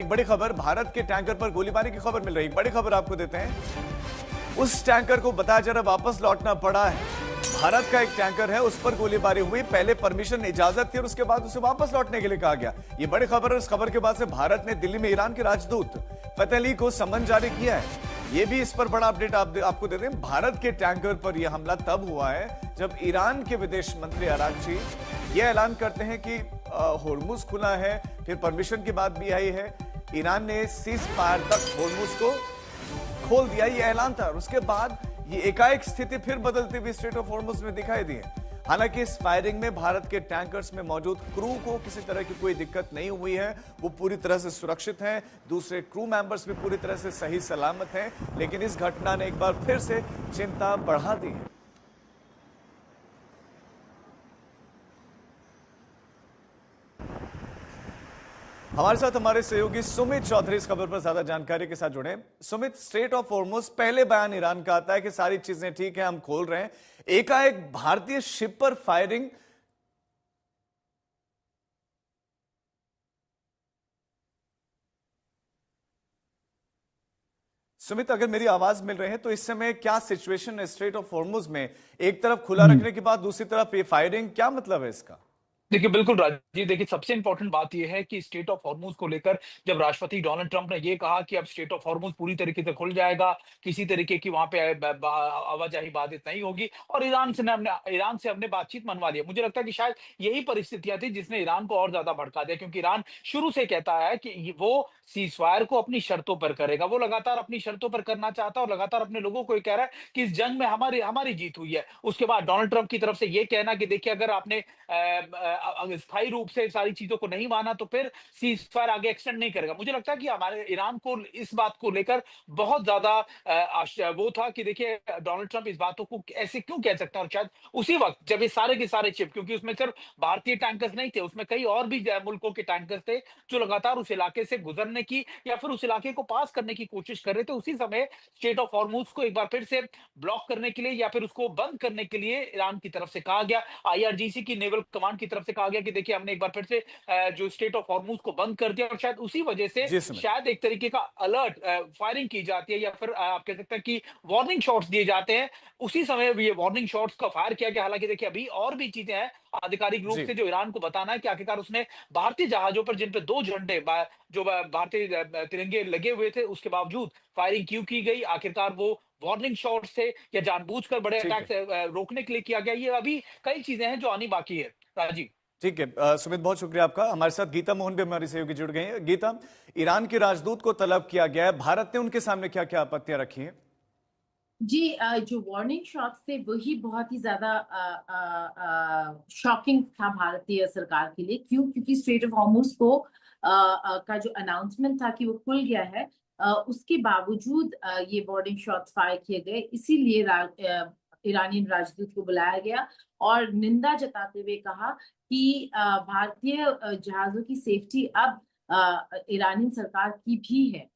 एक बड़ी खबर, भारत के टैंकर पर गोलीबारी की खबर मिल रही है। बड़ी खबर आपको देते हैं। उस टैंकर को बताया जा रहा वापस लौटना पड़ा है। भारत का एक टैंकर है, उस पर गोलीबारी हुई। पहले परमिशन इजाजत थी और उसके बाद उसे वापस लौटने के लिए कहा गया। ये बड़ी खबर है। इस खबर के बाद से भारत ने दिल्ली में ईरान के राजदूत फतेह अली को समन जारी किया है। ये भी इस पर बड़ा अपडेट आपको देते हैं। भारत के टैंकर पर यह हमला तब हुआ है जब ईरान के विदेश मंत्री अरागची यह ऐलान करते हैं कि होर्मुज खुला है। फिर परमिशन की बात भी आई है। ईरान ने सीज फायर तक होर्मुज को खोल दिया, यह ऐलान था। और उसके बाद ये एकाएक स्थिति फिर बदलती हुई स्ट्रेट ऑफ होर्मुज में दिखाई दी है। हालांकि इस फायरिंग में भारत के टैंकर्स में मौजूद क्रू को किसी तरह की कोई दिक्कत नहीं हुई है। वो पूरी तरह से सुरक्षित हैं। दूसरे क्रू मेंबर्स भी पूरी तरह से सही सलामत हैं। लेकिन इस घटना ने एक बार फिर से चिंता बढ़ा दी है। हमारे साथ हमारे सहयोगी सुमित चौधरी इस खबर पर ज्यादा जानकारी के साथ जुड़े। सुमित, स्ट्रेट ऑफ होर्मुज, पहले बयान ईरान का आता है कि सारी चीजें ठीक है, हम खोल रहे हैं। एकाएक भारतीय शिप पर फायरिंग। सुमित, अगर मेरी आवाज मिल रही है तो इस समय क्या सिचुएशन है स्ट्रेट ऑफ होर्मुज में? एक तरफ खुला रखने के बाद दूसरी तरफ ये फायरिंग, क्या मतलब है इसका? देखिए, बिल्कुल राजीव, देखिए सबसे इंपॉर्टेंट बात यह है कि स्टेट ऑफ हॉर्मुज को लेकर जब राष्ट्रपति डोनाल्ड ट्रंप ने ये कहा कि अब स्टेट ऑफ हॉर्मुज पूरी तरीके से खुल जाएगा, किसी तरीके की वहां पे आवाजाही बाधित नहीं होगी और ईरान से हमने बातचीत मनवा लिया। मुझे लगता है कि शायद यही परिस्थितियां थी जिसने ईरान को और ज्यादा भड़का दिया, क्योंकि ईरान शुरू से कहता है कि वो सीज फायर को अपनी शर्तों पर करेगा। वो लगातार अपनी शर्तों पर करना चाहता है और लगातार अपने लोगों को ये कह रहा है कि इस जंग में हमारी हमारी जीत हुई है। उसके बाद डोनाल्ड ट्रंप की तरफ से ये कहना कि देखिए, अगर आपने स्थायी रूप से सारी चीजों को नहीं माना तो फिर सीज फायर आगे एक्सटेंड नहीं करेगा। मुझे लगता है कि हमारे ईरान को इस बात को लेकर बहुत ज्यादा वो था कि देखिए, डोनाल्ड ट्रंप इस बातों को ऐसे क्यों कह सकते हैं। और शायद उसी वक्त जब ये सारे के सारे चिप, क्योंकि उसमें सिर्फ भारतीय टैंकर्स नहीं थे, उसमें कई और भी मुल्कों के टैंकर्स थे जो लगातार उस इलाके से गुजरने की या फिर उस इलाके को पास करने की कोशिश कर रहे थे। उसी समय स्टेट ऑफ हॉर्मुज को एक बार फिर से ब्लॉक करने के लिए या फिर उसको बंद करने के लिए ईरान की तरफ से कहा गया। आईआरजीसी की नेवल कमांड की तरफ से कहा गया कि देखिए, हमने एक बार फिर से जो स्टेट ऑफ हॉर्मुज को बंद कर दिया और शायद उसी वजह से जी सुमित। शायद एक तरीके का अलर्ट फायरिंग की जाती है या फिर आप कह सकते हैं कि वार्निंग शॉट्स दिए जाते हैं। उसी समय ये वार्निंग शॉट्स का फायर किया गया। हालांकि देखिए, अभी और भी चीजें हैं आधिकारिक रूप जी, से जो ईरान को बताना है कि आखिरकार उसने भारतीय जहाजों पर जिन पे दो झंडे जो भारतीय तिरंगे लगे हुए थे, उसके बावजूद फायरिंग क्यों की गई, आखिरकार वो वार्निंग शॉट्स थे या जानबूझकर बड़े ठीक अटैक है। रोकने के लिए किया गया। ये अभी कई चीजें हैं जो आनी बाकी है राजीव। ठीक है सुमित, बहुत शुक्रिया आपका। हमारे साथ गीता मोहन भी हमारी सहयोगी जुड़ गई हैं। गीता, ईरान के राजदूत को तलब किया गया है, भारत ने उनके सामने क्या क्या आपत्तियां रखी हैं? जी, जो वार्निंग शॉट्स थे वही बहुत ही ज्यादा शॉकिंग था भारतीय सरकार के लिए। क्योंकि स्ट्रेट ऑफ हॉर्मुज को का जो अनाउंसमेंट था कि वो खुल गया है, उसके बावजूद ये वार्निंग शॉट्स फायर किए गए। इसीलिए ईरानियन राजदूत को बुलाया गया और निंदा जताते हुए कहा कि भारतीय जहाजों की सेफ्टी अब ईरानी सरकार की भी है।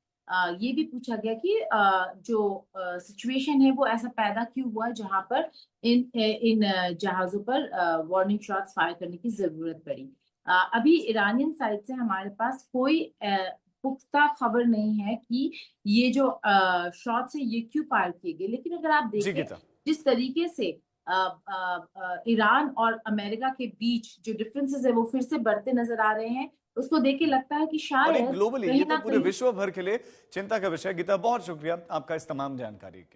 ये भी पूछा गया कि जो सिचुएशन है वो ऐसा पैदा क्यों हुआ जहां पर इन जहाजों पर वार्निंग शॉट्स फायर करने की जरूरत पड़ी। अभी ईरानियन साइड से हमारे पास कोई पुख्ता खबर नहीं है कि ये जो शॉट्स है ये क्यों फायर किए गए। लेकिन अगर आप जी देखें गीता। जिस तरीके से ईरान और अमेरिका के बीच जो डिफरेंसेस है वो फिर से बढ़ते नजर आ रहे हैं, उसको देख के लगता है कि और एक शायद ग्लोबली, ये कहीं तो ना पूरे कहीं विश्व भर के लिए चिंता का विषय है। गीता, बहुत शुक्रिया आपका इस तमाम जानकारी के